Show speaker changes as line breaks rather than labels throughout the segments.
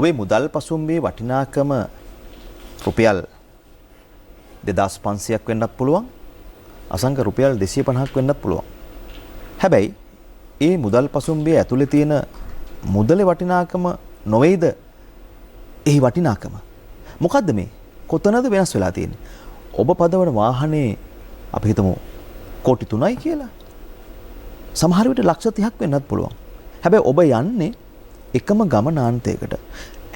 ඔබේ මුදල් පසුම්බියේ වටිනාකම රුපියල් 2500ක් වෙන්නත් පුළුවන්. අසංක රුපියල් 250ක් වෙන්නත් පුළුවන්. හැබැයි ඒ මුදල් පසුම්බිය ඇතුලේ තියෙන මුදලේ වටිනාකම නොවේද? එහි වටිනාකම. මොකද්ද මේ? කොතනද වෙනස් වෙලා තියෙන්නේ? ඔබ පදවන වාහනේ අපි හිතමු කෝටි 3යි කියලා. සමහර විට ලක්ෂ 30ක් වෙන්නත් පුළුවන්. හැබැයි ඔබ යන්නේ එකම ගමනාන්තයකට.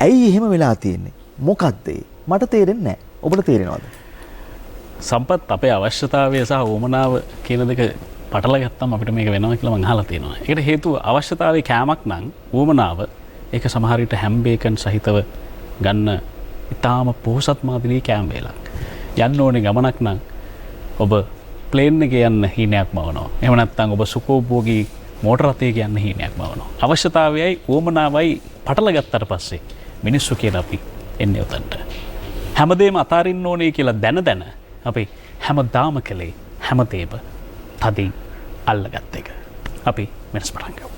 ඇයි එහෙම වෙලා තියෙන්නේ? මොකද්ද ඒ? මට තේරෙන්නේ නැහැ. ඔබට තේරෙනවද?
සම්පත් අපේ අවශ්‍යතාවය සහ උවමනාව කියන දෙක පටල ගත්තම අපිට මේක වෙනවා කියලා මම අහලා තියෙනවා. ඒකට හේතුව අවශ්‍යතාවයේ කෑමක් නම් උවමනාව ඒක සමහර විට හැම් බේකන් සහිතව ගන්න ඉතාම පොහොසත් මාදිරී කෑම වේලක්. යන්න ඕනේ ගමනක් නම් ඔබ ප්ලේන් එකේ යන්න හීනයක් මවනවා. එහෙම නැත්නම් ඔබ සුඛෝපභෝගී මෝටර රථයක යන්න හීනයක් මවනවා. අවශ්‍යතාවයයි උවමනාවයි පටල ගත්තට පස්සේ මිනිස්සු කියලා අපි එන්නේ උතන්ට. හැමදේම අතාරින්න ඕනේ කියලා දැන අපි හැමදාම කළේ හැමදේම තදින් අල්ලගත්ත එක. අපි වෙනස් පටන් ගමු.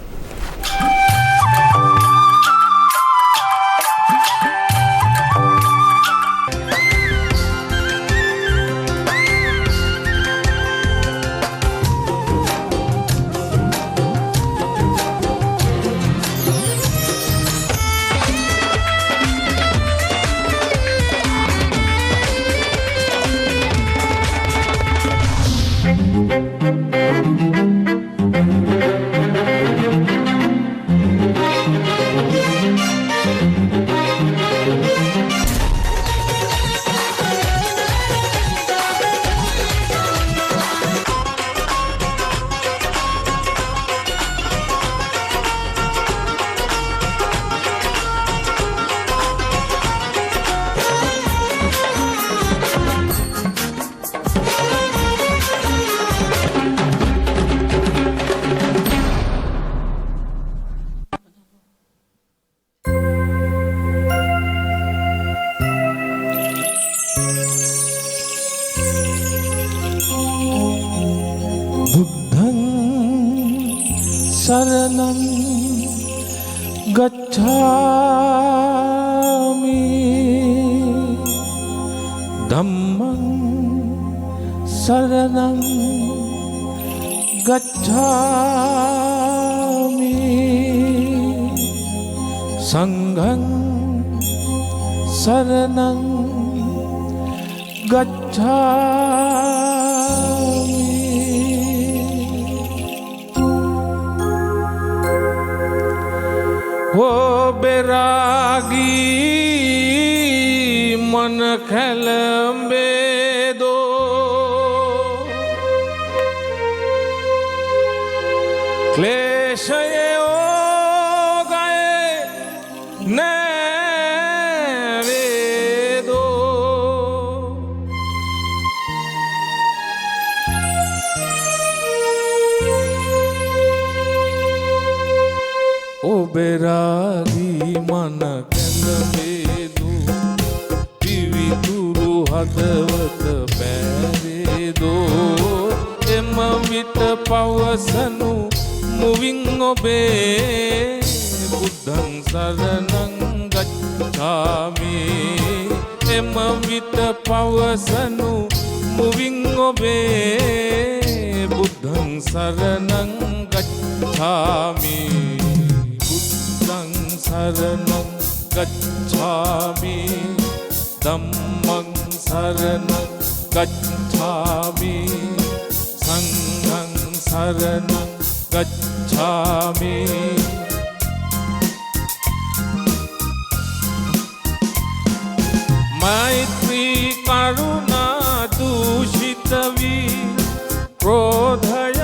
शरणं गच्छामि धम्मं शरणं गच्छामि संघं शरणं गच्छामि वो बैरागी मन खलंबे दो क्लेश ये हो गए नैवे दो ओ बैरागी मन කැළඹේදු පිවිතුරු හදවත බෑරේදෝ එම විට පවසනු මුවින් ඔබේ බුද්ධං සරණං ගච්ඡාමි එම විට පවසනු මුවින් ඔබේ බුද්ධං සරණං ගච්ඡාමි शरणं गच्छामि धम्मं शरणं गच्छामि संघं शरणं गच्छामि मैत्री करुणा दूषित वी क्रोधय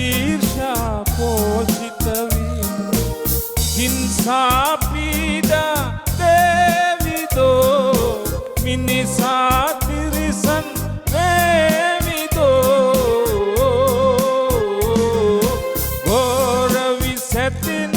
ईर्षा पोषित वी हिंसा पीडा देविदो मिनिसा तिरिसन देविदो घोर विसतिन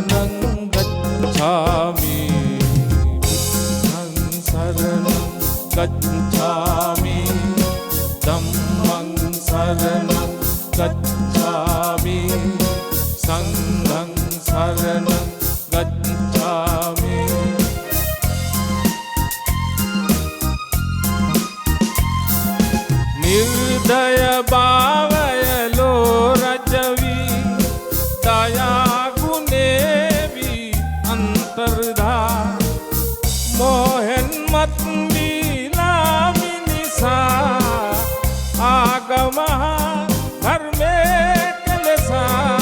සරණං ගච්ඡාමි බුද්ධං සරණං ගච්ඡාමි ධම්මං සරණං ගච්ඡාමි සංඝං සරණං ගච්ඡාමි නිර්දය භාවය ලෝ රජවී දයා ගුණේවි අන්තර්දා මොහෙන් මත් වීලා මිනිසා ආගමහා ධර්මේ කෙලසා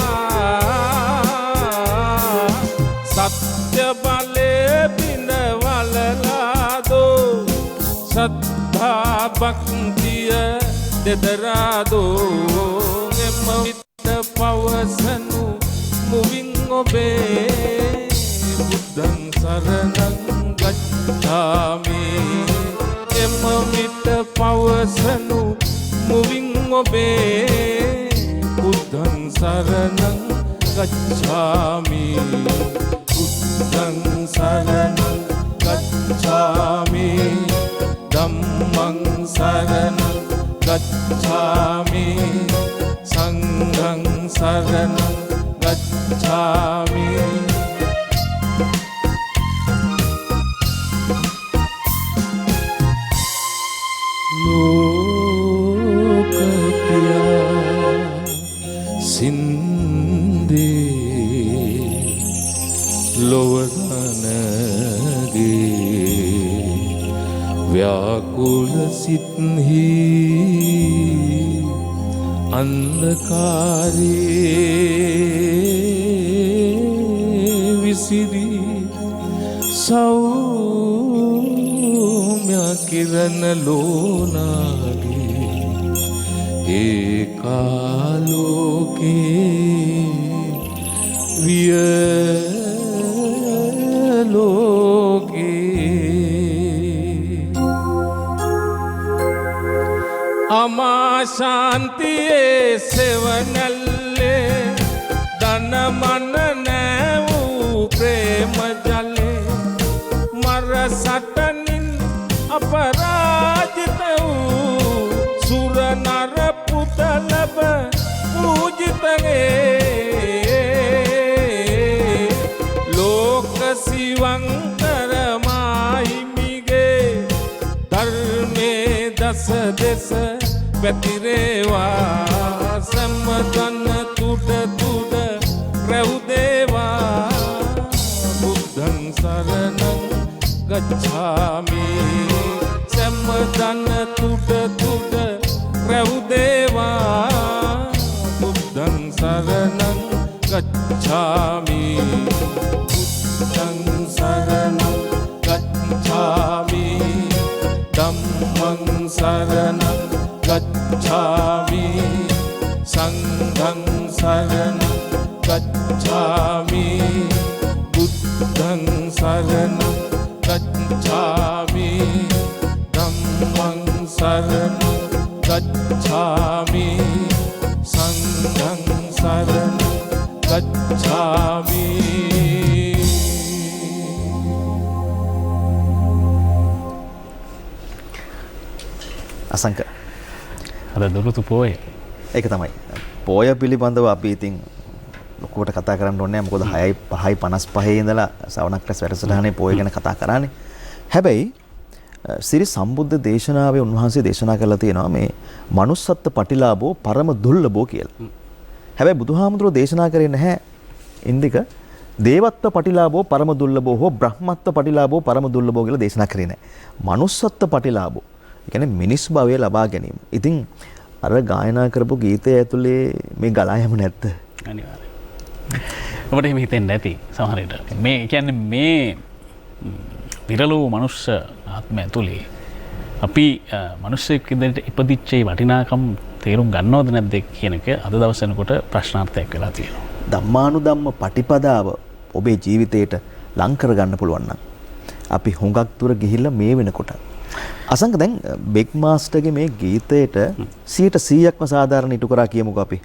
සත්‍ය බලේ බිඳවලලා දෝ සද්ධා භක්තිය දෙදරාදෝ එම විත පවසනු මුවින් ඔබේ බුද්ධං සරණං ගච්ඡාමි එම විත පවසනු මුවින් ඔබේ බුද්ධං සරණං ගච්ඡාමි බුද්ධං සරණං ගච්ඡාමි ධම්මං සරණං ගච්ඡාමි සංඝං සරණං ගච්ඡාමි ලෝකපියා සින්දේ ලොවදනගේ ව්‍යාකුල සිත්හි අන්ධකාරයේ විසිරී සෞම්‍ය කිරණ ලෝනාගේ ඒකාලෝකේ වියලෝකේ අමා ශාන්තියේ සෙවනල්ලේ දනමන නෑ වූ ප්‍රේම ජලේ මර සටනින් අපරාජිත වූ සුර නර පුත ලබ පූජිතගේ ලෝක සිවංකර මාහිමිගේ ධර්මේ දස දෙස පැතිරේවා සම්මතන තුඩ තුඩ රැවුදේවා බුද්ධං සරණං ගච්ඡාමි සම්මතන තුඩ තුඩ රැවුදේවා බුද්ධං සරණං ගච්ඡාමි බුද්ධං සරණං ගච්ඡාමි ධම්මං සරණං ගච්ඡාමි සංඝං සරණං ගච්ඡාමි බුද්ධං සරණං ගච්ඡාමි ධම්මං සරණං ගච්ඡාමි සංඝං සරණං ගච්ඡාමි
අසංක
අද දුරුතු පෝය
ඒක තමයි පෝය පිළිබඳව අපි ඉතින් ලොකුවට කතා කරන්න ඕනේ නැහැ මොකද 6:55 ඉඳලා සවනක් රැස් වැඩසටහනේ පෝය ගැන කතා කරානේ. හැබැයි සිරි සම්බුද්ධ දේශනාවේ උන්වහන්සේ දේශනා කරලා තියෙනවා මේ manussත්ත්ව පටිලාභෝ පරම දුර්ලභෝ කියලා. හැබැයි බුදුහාමුදුරුවෝ දේශනා කරේ නැහැ ඉන්දික දේවත්ව පටිලාභෝ පරම දුර්ලභෝ හෝ බ්‍රහ්මත්ව පටිලාභෝ පරම දුර්ලභෝ කියලා දේශනා කරේ නැහැ. manussත්ත්ව පටිලාභෝ ඒ කියන්නේ මිනිස් භවය ලබා ගැනීම. ඉතින් අර ගායනා කරපු ගීතය ඇතුලේ මේ ගලා යම නැද්ද?
අනිවාර්යයෙන්. ඔබට එහෙම හිතෙන්නේ නැති සමහර විට. මේ කියන්නේ මේ විරල වූ මනුෂ්‍ය ආත්මය ඇතුලේ අපි මිනිස්සෙක් විදිහට ඉපදිච්ච වටිනාකම් තේරුම් ගන්නවද නැද්ද කියන එක අද දවස් වෙනකොට ප්‍රශ්නාර්ථයක් වෙලා තියෙනවා.
ධම්මානුධම්ම පටිපදාව ඔබේ ජීවිතේට ලං කර ගන්න පුළුවන් නම් අපි හුඟක් දුර ගිහිල්ලා මේ වෙනකොට අසංක දැන් බෙක් මාස්ටර්ගේ මේ ගීතයට 100%ක්ම සාධාරණ ඉටු කරා කියමුකෝ අපි.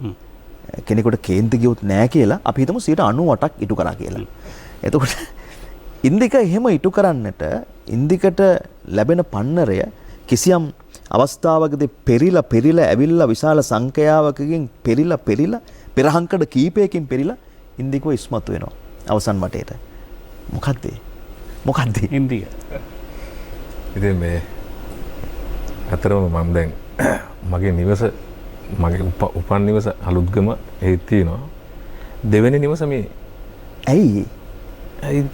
කෙනෙකුට කේන්ති ගියොත් නෑ කියලා අපි හිතමු 98ක් ඉටු කරා කියලා. එතකොට ඉන්දික එහෙම ඉටු කරන්නට ඉන්දිකට ලැබෙන පන්නරය කිසියම් අවස්ථාවකදී පෙරිලා ඇවිල්ලා විශාල සංඛ්‍යාවකකින් පෙරිලා පෙරහංකඩ කීපයකින් පෙරිලා ඉන්දිකව ඉස්මතු වෙනවා අවසන් වටේට. මොකද්ද
ඉන්දිය?
ඉතින් මේ අතරම මම දැන් මගේ නිවස මගේ උපන් නිවස අලුත්ගම ඒ තියෙනවා. දෙවෙනි නිවස මේ
ඇයි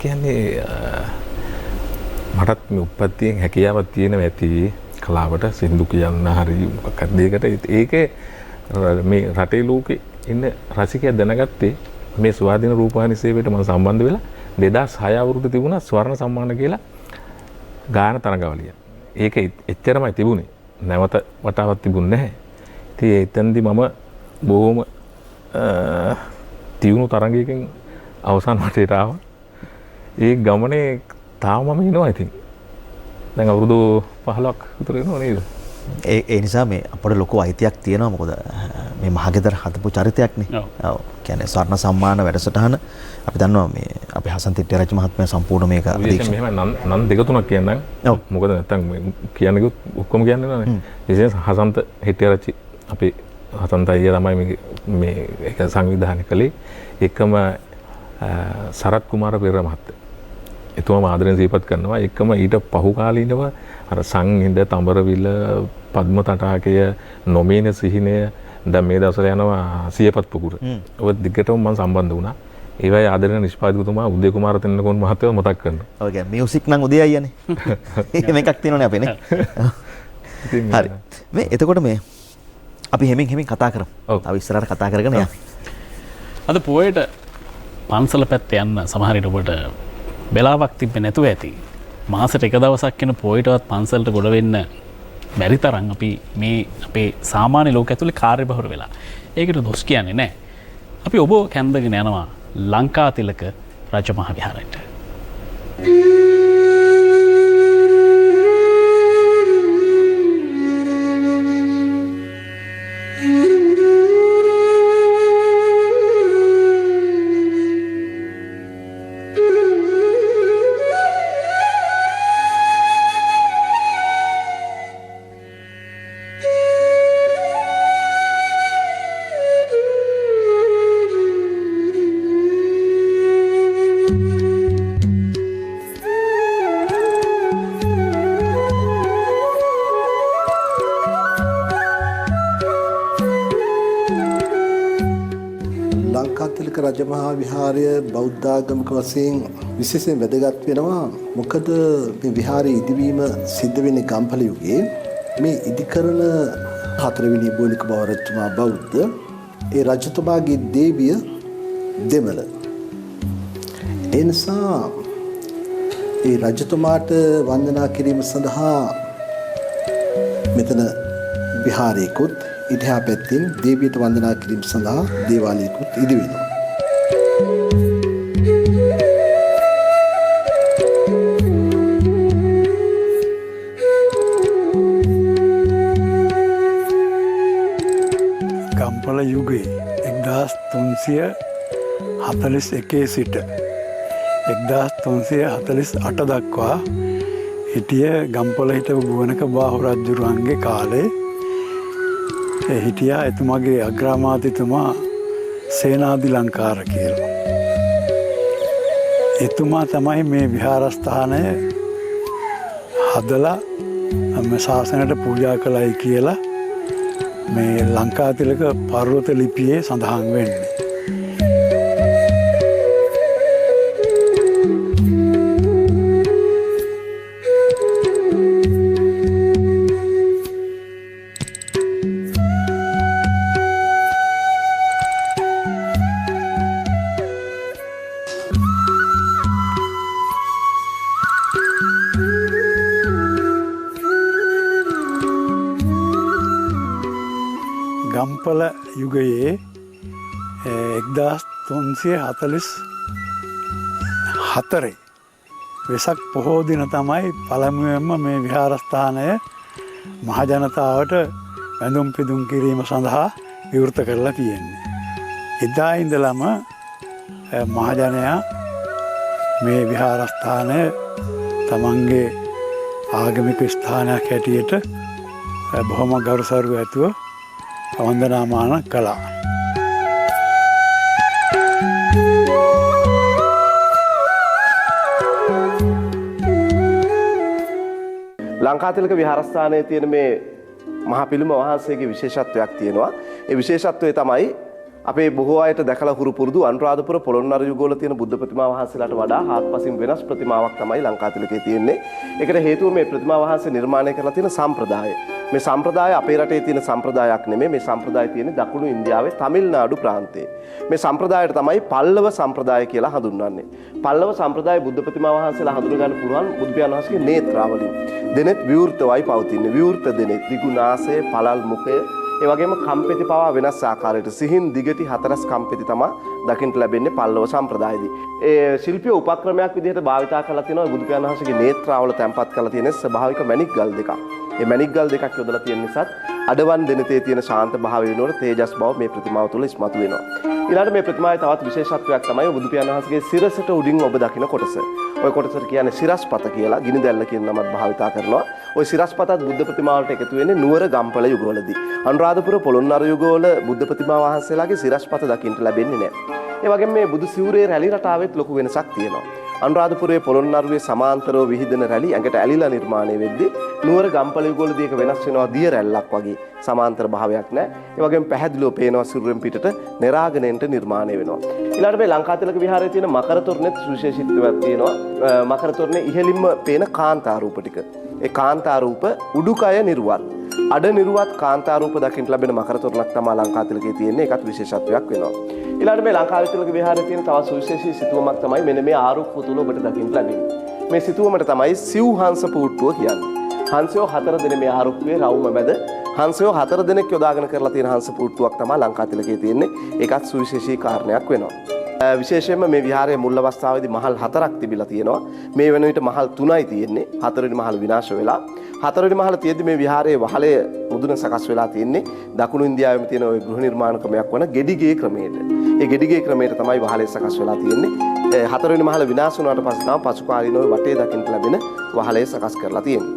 කියන්නේ මටත් මේ උප්පත්තියෙන් හැකියාවක් තියෙනවා ඇති කලාවට සින්දු කියන්න හරි මොකක් හරි දෙයකට ඒකේ මේ රටේ ලෝකේ ඉන්න රසිකයා දැනගත්තේ මේ ස්වාධීන රූපවාහිනී සේවයට මම සම්බන්ධ වෙලා 2006 අවුරුද්දේ තිබුණා ස්වර්ණ සම්මාන කියලා ගායන තරඟවලිය. ඒක එච්චරමයි තිබුණේ. නැවත වතාවක් තිබුණේ නැහැ. ඉතින් එතෙන්දී මම බොහොම තියුණු තරඟයකින් අවසන් වටේට ආවා. ඒ ගමනේ තාම මම ඉනවා ඉතින්. දැන් අවුරුදු 15ක් විතර වෙනවා නේද?
ඒ නිසා මේ අපිට ලොකු අයිතියක් තියෙනවා මොකද මේ මහගෙදර හදපු චරිතයක්නේ. ඔව්. කියන්නේ ස්වර්ණ සම්මාන වැඩසටහන අපි දන්නවා මේ අපේ හසන්ත හෙට්ටිආරච්චි මහත්මයා සම්පූර්ණ මේක අධීක්ෂණය.
මෙහෙම නම් දෙක තුනක් කියන්නම්. මොකද නැත්තම් කියන්නේ ඔක්කොම කියන්නේ නැහැ. විශේෂ හසන්ත හෙට්ටිආරච්චි අපේ හසන්ත අයියා තමයි මේ ඒක සංවිධානය කළේ. එකම සරත් කුමාර පෙරේරා මහත්තයා. එතුමා ආදරෙන් සිහිපත් කරනවා. එකම ඊට පහු කාලීනව අර සංහිඳ තඹරවිල පද්ම තටාකය නොමේන සිහිනය දැන් මේ දවස්වල යනවා සියපත් පුකුර. ඔය දිගටම මම සම්බන්ධ වුණා. ඒවයි ආදරණීය නිෂ්පාදකතුමා උදේ කුමාර තෙන්නකෝන් මහත්තයව මතක් කරනවා.
ඔය කියන්නේ මියුසික් නම් උදේ අයියානේ. එහෙම එකක් තියෙනවනේ අපේ නේ. හරි. මේ එතකොට මේ අපි හැමින් කතා කරමු. තව ඉස්සරහට කතා කරගෙන යමු.
අද පොයට පන්සල පැත්තේ යන්න සමහර විට ඔබට වෙලාවක් තිබෙන්නේ නැතුව ඇති. මාසෙට එක දවසක් වෙන පොයටවත් පන්සලට ගොඩ වෙන්න බැරි තරම් අපි මේ අපේ සාමාන්‍ය ලෝක ඇතුලේ කාර්යබහුල වෙලා. ඒකට දොස් කියන්නේ නැහැ. අපි ඔබ කැඳගෙන යනවා ලංකාතිලක රජමහා විහාරයට.
ලංකාතිලක රජමහා විහාරය බෞද්ධාගමික වශයෙන් විශේෂයෙන් වැදගත් වෙනවා. මොකද මේ විහාරයේ ඉදිවීම සිද්ධ වෙන්නේ ගම්පල යුගයේ. මේ ඉදිකරන 4 වෙනි බෝලික බව රජතුමා බෞද්ධ. ඒ රජතුමාගේ දේවිය දෙමළ. ඒ නිසා ඒ රජතුමාට වන්දනා කිරීම සඳහා මෙතන විහාරයකුත් ඉතිහා පැත්තෙන් දේවියට වන්දනා කිරීම සඳහා දේවාලයකුත් ඉදි වෙනවා.
ගම්පල යුගයේ 1341 සිට 1348 දක්වා හිටිය ගම්පල හිටපු ගුවනක බාහු රජුරුවන්ගේ කාලේ හිටියා එතුමාගේ අග්‍රාමාත්‍යතුමා සේනාධි ලංකාර කියලා. එතුමා තමයි මේ විහාරස්ථානය හදලා ශාසනයට පූජා කළයි කියලා මේ ලංකාතිලක පර්වත ලිපියේ සඳහන් වෙන්නේ. ගම්පල යුගයේ 1344 වෙසක් පොහෝ දින තමයි පළමුවෙන්ම මේ විහාරස්ථානය මහජනතාවට වැඳුම් පිදුම් කිරීම සඳහා විවෘත කරලා තියෙන්නේ. එදා ඉඳලම මහජනයා මේ විහාරස්ථානය තමන්ගේ ආගමික ස්ථානයක් හැටියට බොහොම ගරුසරු ඇතුව වන්දනාමාන කළා.
ලංකාතිලක විහාරස්ථානයේ තියෙන මේ මහා පිළිම වහන්සේගේ විශේෂත්වයක් තියෙනවා. ඒ විශේෂත්වය තමයි අපේ බොහෝ අයට දැකලා හුරු පුරුදු අනුරාධපුර පොළොන්නරු යුගවල තියෙන බුද්ධ ප්‍රතිමා වහන්සේලාට වඩා හාත්පසින් වෙනස් ප්‍රතිමාවක් තමයි ලංකාතිලකේ තියෙන්නේ. ඒකට හේතුව මේ ප්‍රතිමා වහන්සේ නිර්මාණය කරලා තියෙන සම්ප්‍රදාය. මේ සම්ප්‍රදාය අපේ රටේ තියෙන සම්ප්‍රදායක් නෙමෙයි. මේ සම්ප්‍රදාය තියෙන්නේ දකුණු ඉන්දියාවේ තමිල්නාඩු ප්‍රාන්තයේ. මේ සම්ප්‍රදායට තමයි පල්ලව සම්ප්‍රදාය කියලා හඳුන්වන්නේ. පල්ලව සම්ප්‍රදාය බුද්ධ ප්‍රතිමා වහන්සේලා හඳුන ගන්න පුළුවන් බුදු පියාණන් වහන්සේගේ නේත්‍රාවලින්. දෙනෙත් විවෘතවයි පවතින්නේ. විවෘත දෙනෙත් දිගුනාසය, පළල් මුඛය, ඒ වගේම කම්පෙති පවා වෙනස් ආකාරයට සිහින් දිගටි හතරස් කම්පෙති තමයි දකින්න ලැබෙන්නේ පල්ලව සම්ප්‍රදායේදී. ඒ ශිල්පීය උපක්‍රමයක් විදිහට භාවිතා කරලා තියෙනවා බුදු පියාණන් වහන්සේගේ නේත්‍රාවල තැන්පත් කරලා තියෙන ස්වභාවික මණික් ගල් දෙකක්. මේ මණික් ගල් දෙකක් යොදලා තියෙන නිසාත් අඩවන් දෙනතේ තියෙන ශාන්ත භාවය වෙනකොට තේජස් බව මේ ප්‍රතිමාව තුළ ඉස්මතු වෙනවා. ඊළඟට මේ ප්‍රතිමාවේ තවත් විශේෂත්වයක් තමයි බුදු පියාණන් වහන්සේගේ සිරසට උඩින් ඔබ දකින කොටස. ওই කොටසට කියන්නේ සිරස්පත කියලා, ගිනි දැල්ල කියන නමත් භාවිතා කරනවා. ওই සිරස්පතත් බුද්ධ ප්‍රතිමාවලට එකතු වෙන්නේ නුවර ගම්පල යුගවලදී. අනුරාධපුර පොළොන්නරු යුගවල බුද්ධ ප්‍රතිමා වහන්සේලාගේ සිරස්පත දකින්න ලැබෙන්නේ නැහැ. ඒ වගේම මේ බුදු සිවුරේ රැලි රටාවෙත් ලොකු වෙනසක් තියෙනවා. අනුරාධපුරයේ පොළොන්නරුවේ සමාන්තරව විහිදෙන රැලි ඇඟට ඇලිලා නිර්මාණය වෙද්දී නුවර ගම්පල යුගවලදී ඒක වෙනස් වෙනවා දිය රැල්ලක් වගේ. සමාන්තර භාවයක් නැහැ. ඒ වගේම පැහැදිලිව පේනවා සිරුරෙන් පිටට නෙරාගෙනෙන්ට නිර්මාණය වෙනවා. ඊළඟට මේ ලංකාතිලක විහාරයේ තියෙන මකර තොරණෙත් විශේෂීත්වයක් තියෙනවා. මකර තොරණේ ඉහළින්ම පේන කාන්තා රූප ටික. ඒ කාන්තා රූප උඩුකය නිර්වත්, අඩ නිර්වත් කාන්තා රූප දකින්න ලැබෙන මකර තොරණක් තමයි ලංකාතිලකේ තියෙන්නේ. ඒකත් විශේෂත්වයක් වෙනවා. ඊළඟට මේ ලංකාතිලක විහාරයේ තියෙන තවත් සුවිශේෂී සිතුවමක් තමයි මෙන්න මේ ආරුක්කු තුල ඔබට දකින්න ලැබෙන්නේ. මේ සිතුවමට තමයි සිව්හංස පුට්ටුව කියන්නේ. හංසයෝ 4 දෙනෙක් මේ ආරුක්කුවේ රවුම මැද හංසයෝ 4 දෙනෙක් යොදාගෙන කරලා තියෙන හංස පුට්ටුවක් තමයි ලංකාතිලකේ තියෙන්නේ. ඒකත් සුවිශේෂී කාරණයක් වෙනවා. විශේෂයෙන්ම මේ විහාරයේ මුල් අවස්ථාවේදී මහල් 4ක් තිබිලා තියෙනවා. මේ වෙන විට මහල් 3යි තියෙන්නේ. 4 වෙනි මහල් විනාශ වෙලා. 4 වෙනි මහල තියෙද්දි මේ විහාරයේ වහලේ මුදුන සකස් වෙලා තියෙන්නේ දකුණු ඉන්දියාවේම තියෙන ওই ගෘහ නිර්මාණ ක්‍රමයක් වන ගෙඩිගේ ක්‍රමයට. ඒ ගෙඩිගේ ක්‍රමයට තමයි වහලේ සකස් වෙලා තියෙන්නේ. 4 වෙනි මහල විනාශ වුණාට පස්සේ තමයි පසු කාලීනව වටේ දකින්න ලැබෙන වහලේ සකස් කරලා තියෙන්නේ.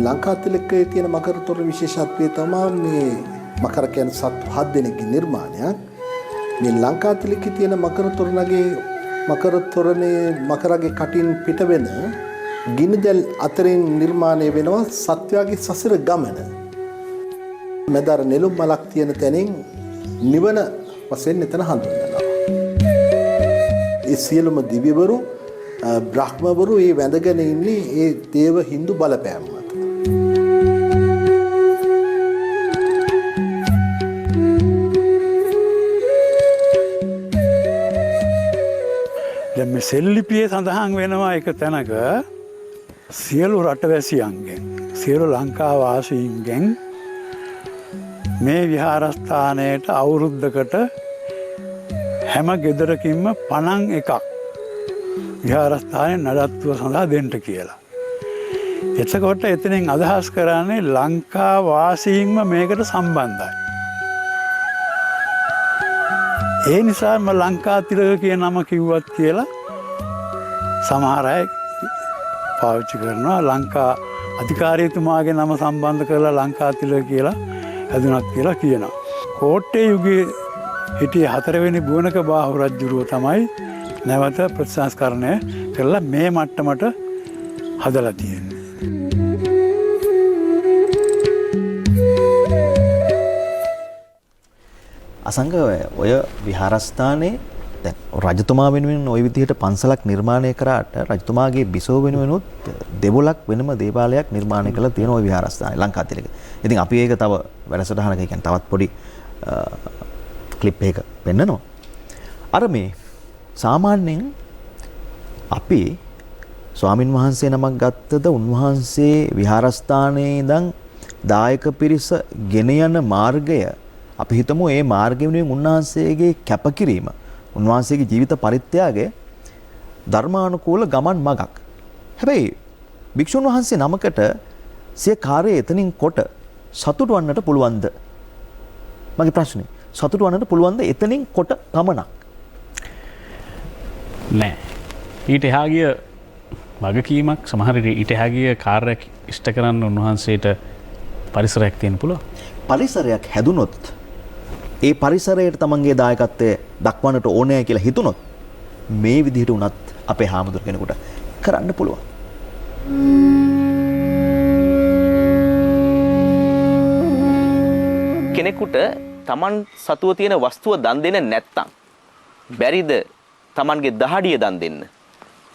ලංකාතිලකයේ තියෙන මකර තොරණ විශේෂත්වය තමයි මේ මකර කියන සත්තු 7 දෙනෙක්ගේ නිර්මාණයක්. මේ ලංකාතිලකයේ තියෙන මකර තොරණේ මකරගේ කටින් පිට වෙන ගිනිදැල් අතරින් නිර්මාණය වෙනවා සත්වයාගේ සසර ගමන. මෙදර නෙළුම් මලක් තියෙන තැනින් නිවන වශයෙන් එතන හඳුන්වනවා. ඒ සියලුම දිව්‍යවරු බ්‍රහ්මවරු මේ වැඳගෙන ඉන්නේ ඒ දේව හින්දු බලපෑම මත.
දැන් මේ සෙල්ලිපියේ සඳහන් වෙනවා එක තැනක සියලු රටවැසියන්ගෙන් සියලු ලංකා වාසීන්ගෙන් මේ විහාරස්ථානයට අවුරුද්දකට හැම ගෙදරකින්ම පණන් එකක් විහාරස්ථානයේ නඩත්තුව සඳහා දෙන්න කියලා. එතකොට එතනින් අදහස් කරන්නේ ලංකා වාසීන්ම මේකට සම්බන්ධයි. ඒ නිසාම ලංකාතිලක කියන නම කිව්වත් කියලා සමහර අය පාවිච්චි කරනවා. ලංකා අධිකාරියතුමාගේ නම සම්බන්ධ කරලා ලංකාතිලක කියලා හැදුනක් කියලා කියනවා. කෝට්ටේ යුගයේ හිටිය 4 වෙනි බුවනක බාහු රජුරුව තමයි නැවත ප්‍රතිසංස්කරණය කරලා මේ මට්ටමට හදලා තියෙන්නේ.
අසංග ඔය විහාරස්ථානයේ දැන් රජතුමා වෙනුවෙන් ওই විදිහට පන්සලක් නිර්මාණය කරාට රජතුමාගේ බිසෝ වෙනුවෙනුත් දෙවොලක් වෙනම දේවාලයක් නිර්මාණය කළා තියෙන ওই විහාරස්ථානයේ ලංකාතිලක. ඉතින් අපි ඒක තව වැඩසටහනක කියන්නේ තවත් පොඩි ක්ලිප් එකක පෙන්නනවා. අර මේ සාමාන්‍යයෙන් අපි ස්වාමින් වහන්සේ නමක් ගත්තද උන්වහන්සේ විහාරස්ථානයේ ඉඳන් දායක පිරිස ගෙන යන මාර්ගය අපි හිතමු ඒ මාර්ගය වෙනුවෙන් උන්වහන්සේගේ කැපකිරීම උන්වහන්සේගේ ජීවිත පරිත්‍යාගය ධර්මානුකූල ගමන් මගක්. හැබැයි භික්ෂුන් වහන්සේ නමකට සිය කාර්යය එතනින් කොට සතුටු වන්නට පුළුවන්ද? මගේ ප්‍රශ්නේ. සතුටු වන්නට පුළුවන්ද එතනින් කොට පමණක්?
නෑ. ඊට එහා ගිය වගකීමක් සමහර ඊට එහා ගිය කාර්යයක් ඉෂ්ට කරන්න උන්වහන්සේට පරිසරයක් තියෙන්න පුළුවන්.
පරිසරයක් හැදුනොත් ඒ පරිසරයට තමන්ගේ දායකත්වය දක්වන්නට ඕනෑ කියලා හිතුනොත් මේ විදිහට උනත් අපේ හාමුදුර කෙනෙකුට කරන්න පුළුවන්.
කෙනෙකුට තමන් සතුව තියෙන වස්තුව දන් දෙන්න නැත්තම් බැරිද තමන්ගේ දහඩිය දන් දෙන්න?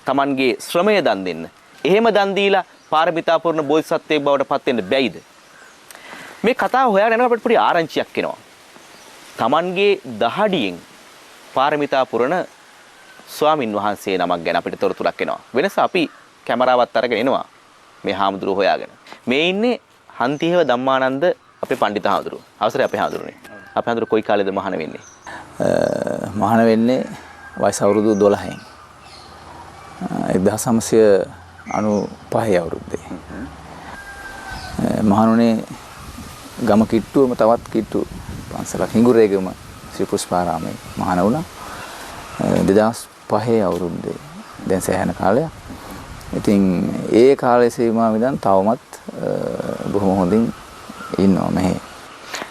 තමන්ගේ ශ්‍රමය දන් දෙන්න. එහෙම දන් දීලා පාරමිතා පුරන බෝධිසත්වයෙක් බවට පත් වෙන්න බැයිද? මේ කතාව හොයාගෙන යනකොට අපිට පොඩි ආරංචියක් එනවා. තමන්ගේ දහඩියෙන් පාරමිතා පුරන ස්වාමින් වහන්සේ නමක් ගැන අපිට තොරතුරක් එනවා. වෙනස අපි කැමරාවත් අරගෙන එනවා මේ හාමුදුරුවෝ හොයාගෙන. මේ ඉන්නේ හන්තිහේව ධම්මානන්ද අපේ පඬිත හාමුදුරුවෝ. අවසරයි අපේ හාමුදුරුවනේ. අපේ හාමුදුරුවෝ කොයි කාලෙද මහාන වෙන්නේ?
මහාන වෙන්නේ වයස අවුරුදු 12න්. 1995 අවුරුද්දේ. මහානුනේ ගම කිට්ටුවම තවත් කිට්ටු පන්සලක් හිඟුරේගම ශ්‍රී පුෂ්පාරාමයේ මහාන වුණා. 2005 අවුරුද්දේ දැන් සෑහෙන කාලයක්. ඉතින් ඒ කාලේ සීමාව ඉඳන් තවමත් බොහොම හොඳින් ඉන්නවා මෙහි.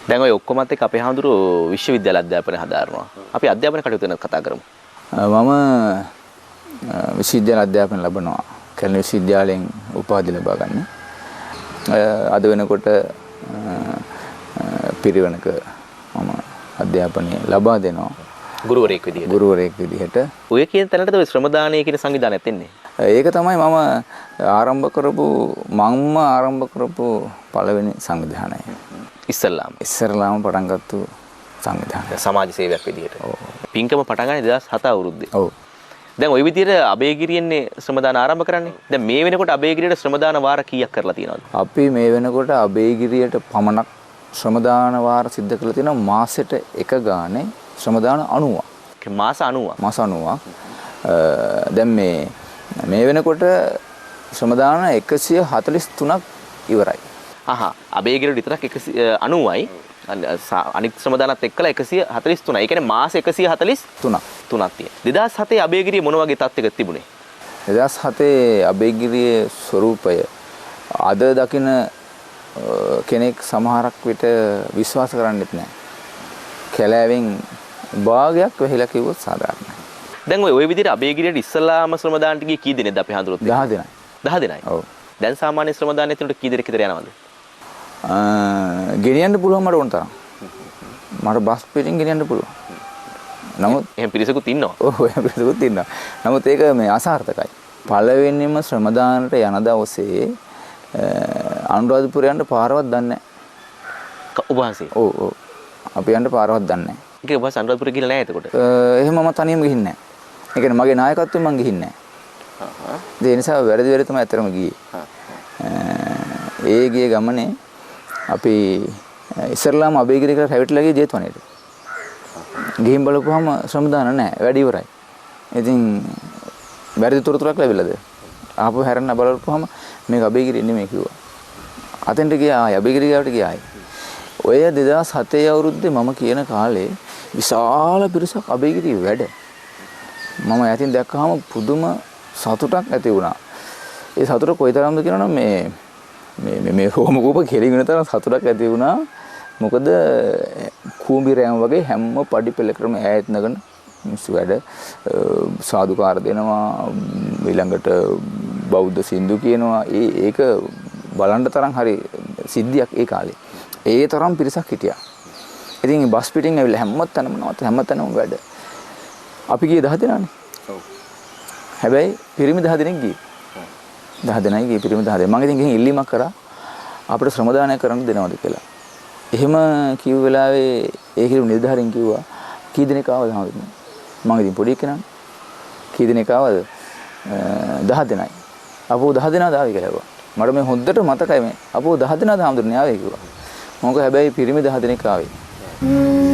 දැන් ඔය ඔක්කොමත් එක්ක අපේ හාමුදුරුවෝ විශ්වවිද්‍යාල අධ්‍යාපනය හදාරනවා. අපි අධ්‍යාපන කටයුතු ගැන කතා කරමු.
මම විශ්වවිද්‍යාල අධ්‍යාපනය ලබනවා. කැලණි විශ්වවිද්‍යාලයෙන් උපාධි ලබා ගන්න. අද වෙනකොට පිරිවෙනක මම අධ්‍යාපනය ලබා දෙනවා.
ගුරුවරයෙක් විදිහට.
ගුරුවරයෙක් විදිහට.
ඔය කියන තැනට ඔය ශ්‍රමදානය කියන සංවිධානයත් එන්නේ.
ඒක තමයි මම ආරම්භ කරපු පළවෙනි සංවිධානය. ඉස්සරලාම පටන් ගත්තු සංවිධානය.
සමාජ සේවයක් විදිහට. පින්කම පටන් ගන්නේ 2007 අවුරුද්දේ.
ඔව්.
දැන් ওই විදිහට අබේගිරියෙන්නේ ශ්‍රමදාන ආරම්භ කරන්නේ. දැන් මේ වෙනකොට අබේගිරියට ශ්‍රමදාන වාර කීයක් කරලා තියෙනවද?
අපි මේ වෙනකොට අබේගිරියට පමණක් ශ්‍රමදාන වාර සිද්ධ කරලා තියෙනවා මාසෙට එක ගානේ ශ්‍රමදාන 90ක්.
මාස 90ක්.
මාස 90ක්. දැන් මේ වෙනකොට ශ්‍රමදාන 143ක් ඉවරයි.
අබේගිරියට විතරක් 190යි. අනිත් ශ්‍රමදානත් එක්කලා 143යි. ඒ කියන්නේ මාස 143ක් තියෙනවා. 2007 අබේගිරිය මොන වගේ තත්ත්වයක තිබුණේ?
2007 අබේගිරියේ ස්වරූපය අද දකින කෙනෙක් සමහරක් විට විශ්වාස කරන්නෙත් නැහැ. කැලෑවෙන් භාගයක් වෙහිලා කිව්වොත් සාධාරණයි.
දැන් ඔය විදිහට අබේගිරියට ඉස්සලාම ශ්‍රමදානට ගියේ කී දෙනෙක්ද අපි හඳුරොත්?
10 දෙනයි.
10 දෙනයි.
ඔව්.
දැන් සාමාන්‍ය ශ්‍රමදානයේ තුනට කී දෙනෙක් විතර යනවද?
ගෙනියන්න පුළුවන් මට ඕන තරම්. මට බස් පිටින් ගෙනියන්න පුළුවන්. නමුත්
එහෙම පිරිසකුත් ඉන්නවා.
ඔව් එහෙම පිරිසකුත් ඉන්නවා. නමුත් ඒක මේ අසාර්ථකයි. පළවෙනිම ශ්‍රමදානට යන දවසේ අනුරාධපුරයට පාරවත් දන්නේ නැහැ.
ඔබ වහන්සේ.
ඔව් ඔව්. අපි යන්න පාරවත් දන්නේ නැහැ.
ඒක ඔබ අනුරාධපුර ගිහලා නැහැ එතකොට.
එහෙම මම තනියම ගිහින් නැහැ. ඒ කියන්නේ මගේ නායකත්වයෙන් මම ගිහින් නැහැ. ඒ නිසා වැරදි තමයි ඇත්තටම ගියේ. ඒ ගිය ගමනේ අපි ඉස්සරලාම අබේගිරියකට රැවටිලා ගියේ ජේතවනයේට. ගිහින් බලපුවාම ශ්‍රමදාන නැහැ. වැඩි ඉවරයි. ඉතින් වැරදි තොරතුරක් ලැබිලාද? ආපහු හැරෙන්න බලපුවාම මේක අබේගිරිය නෙමෙයි කිව්වා. අතෙන්ට ගියා ආයි අබේගිරියට ගියා ආයි. ඔය 2007 අවුරුද්දේ මම කියන කාලේ විශාල පිරිසක් අබේගිරිය වැඩ. මම යටින් දැක්කහම පුදුම සතුටක් ඇති වුණා. ඒ සතුට කොයිතරම්ද කියනවනම් මේ රෝම කූප කෙලිගෙන තරම් සතුටක් ඇති වුණා. මොකද කූඹි රෑම වගේ හැම පඩි පෙළකටම ඈත් නගන මිනිස්සු වැඩ සාදුකාර දෙනවා. ඊළඟට බෞද්ධ සින්දු කියනවා. ඒක බලන්න තරම් හරි සිද්ධියක් ඒ කාලේ. ඒ තරම් පිරිසක් හිටියා. ඉතින් බස් පිටින් ඇවිල්ලා හැමතැනම වැඩ. අපි ගියේ 10 දෙනානේ. හැබැයි පිරිමි 10 දෙනෙක් ගියේ. 10 දෙනයි ගියේ පිරිමි 10 දෙනෙක්. මම ඉතින් ගිහින් ඉල්ලීමක් කරා අපිට ශ්‍රම දානය කරන්න දෙනවද කියලා. එහෙම කිව්ව වෙලාවේ ඒ කිරු නිලධාරීන් කිව්වා කී දෙනෙක් ආවද හාමුදුරුවෝ? මම ඉතින් පොඩි කෙනා. කී දෙනෙක් ආවද? 10 දෙනයි. අපෝ 10 දෙනාද ආවේ කියලා කිව්වා. මට මේ හොද්දට මතකයි මේ. අපෝ 10 දෙනාද හාමුදුරුවෝ ආවේ කිව්වා. මොකද හැබැයි පිරිමි 10 දෙනෙක් ආවේ.